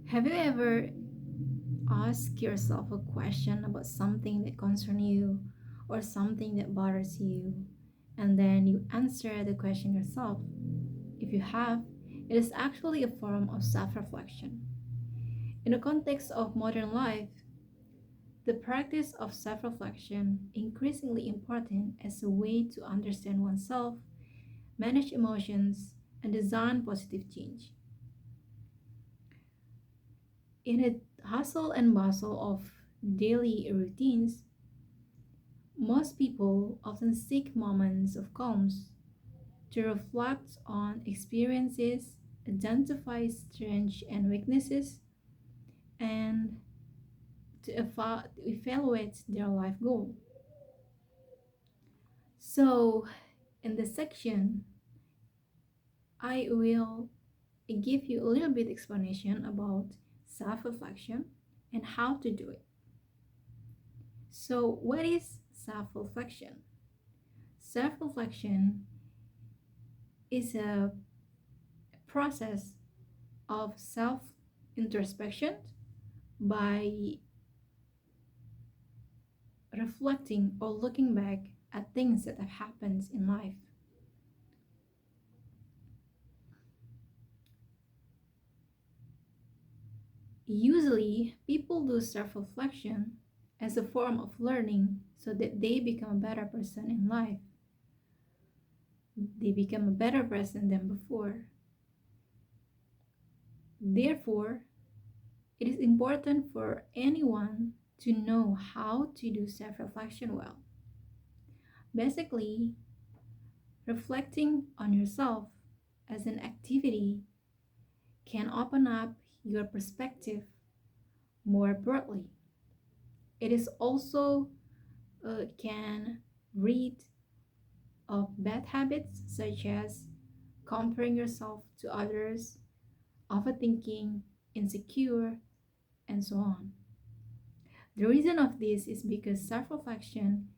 Have you ever asked yourself a question about something that concerns you or something that bothers you, and then you answer the question yourself? If you have, it is actually a form of self reflection. In the context of modern life, the practice of self reflection increasingly important as a way to understand oneself, manage emotions, and design positive change. In a hustle and bustle of daily routines, most people often seek moments of calm to reflect on experiences, identify strengths and weaknesses, and to evaluate their life goal. So, in this section, I will give you a little bit explanation about self-reflection and how to do it. So, what is self-reflection? Self-reflection is a process of self-introspection by reflecting or looking back at things that have happened in life. Usually, people do self reflection as a form of learning so that they become a better person in life. They become a better person than before. Therefore, it is important for anyone to know how to do self reflection well. Basically, reflecting on yourself as an activity can open up your perspective more broadly. It is also can rid of bad habits such as comparing yourself to others, overthinking, insecure, and so on. The reason of this is because self reflection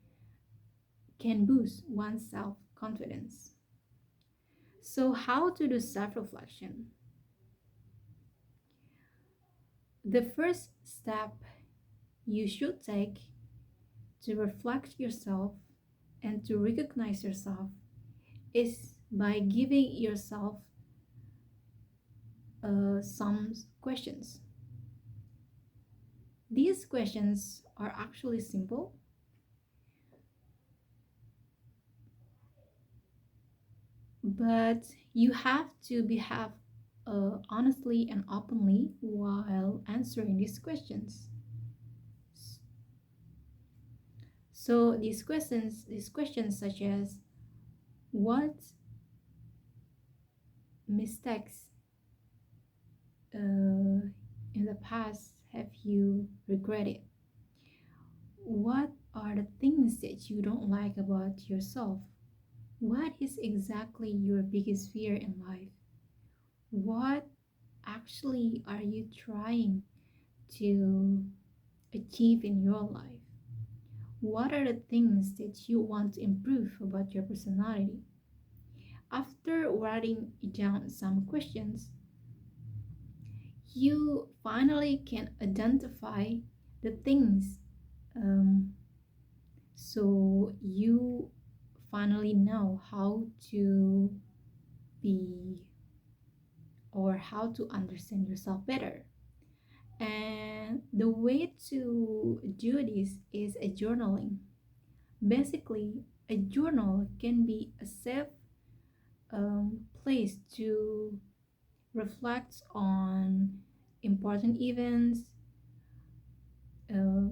can boost one's self confidence. So, how to do self reflection? The first step you should take to reflect yourself and to recognize yourself is by giving yourself some questions. These questions are actually simple, but you have to behave honestly and openly while answering these questions. So these questions such as what mistakes in the past have you regretted? What are the things that you don't like about yourself? What is exactly your biggest fear in life? What actually are you trying to achieve in your life? What are the things that you want to improve about your personality? After writing down some questions, you finally can identify the things. Um, so you finally know how to be or how to understand yourself better. And the way to do this is a journaling. Basically, a journal can be a safe place to reflect on important events, uh,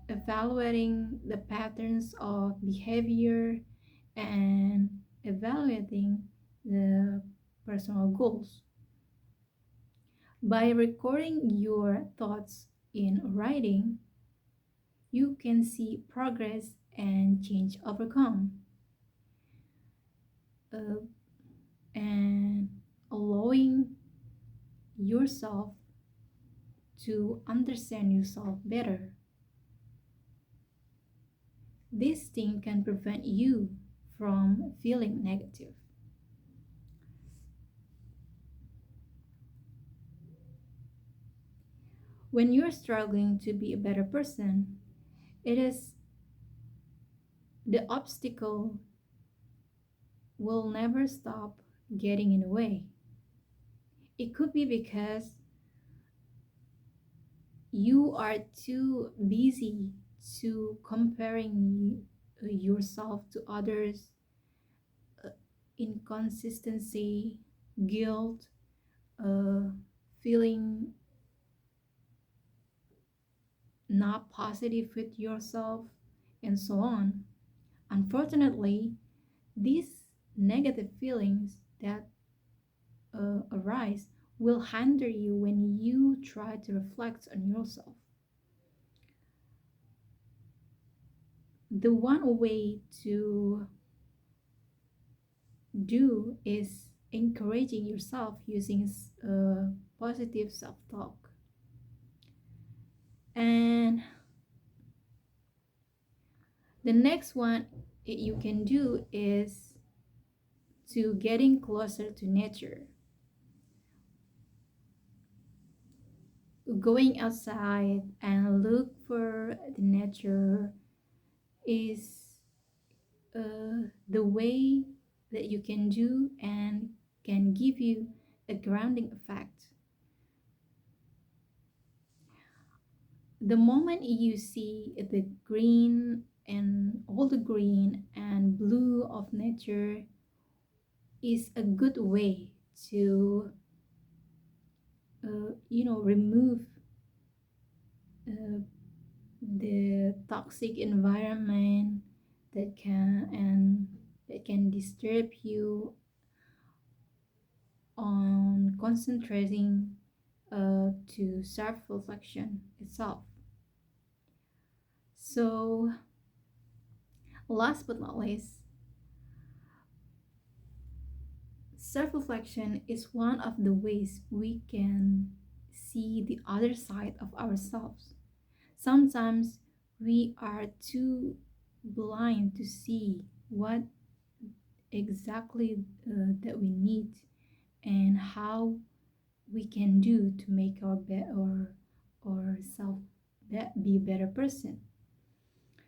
evaluating the patterns of behavior, and evaluating the personal goals. By recording your thoughts in writing, you can see progress and change overcome, uh, and allowing yourself to understand yourself better. This thing can prevent you from feeling negative. When you're struggling to be a better person, it is the obstacle will never stop getting in the way. It could be because you are too busy to comparing yourself to others, uh, inconsistency, guilt, uh, feeling not positive with yourself, and so on. Unfortunately, these negative feelings that arise will hinder you when you try to reflect on yourself. The one way to do is encouraging yourself using positive self talk. And the next one you can do is to getting closer to nature. Going outside and look for the nature is the way that you can do and can give you a grounding effect. The moment you see the green and all the green and blue of nature is a good way to remove uh, the toxic environment that can disturb you on concentrating to self-reflection itself. So last but not least, self-reflection is one of the ways we can see the other side of ourselves. Sometimes we are too blind to see what exactly that we need and how we can do to make or self be a better person.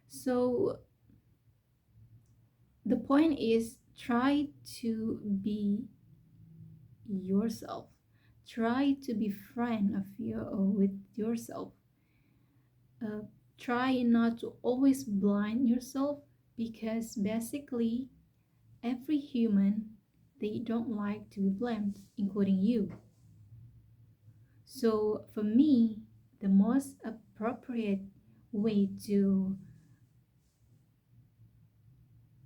So the point is try to be yourself. Try to be friend of you with yourself. uh, Try not to always blind yourself, because basically every human, they don't like to be blamed, including you. So for me, the most appropriate way to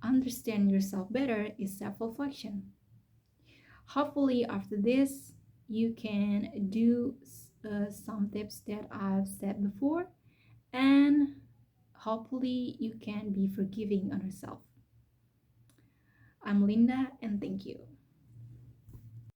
understand yourself better is self-reflection. Hopefully after this you can do some tips that I've said before, and hopefully you can be forgiving on yourself. I'm Linda, and thank you.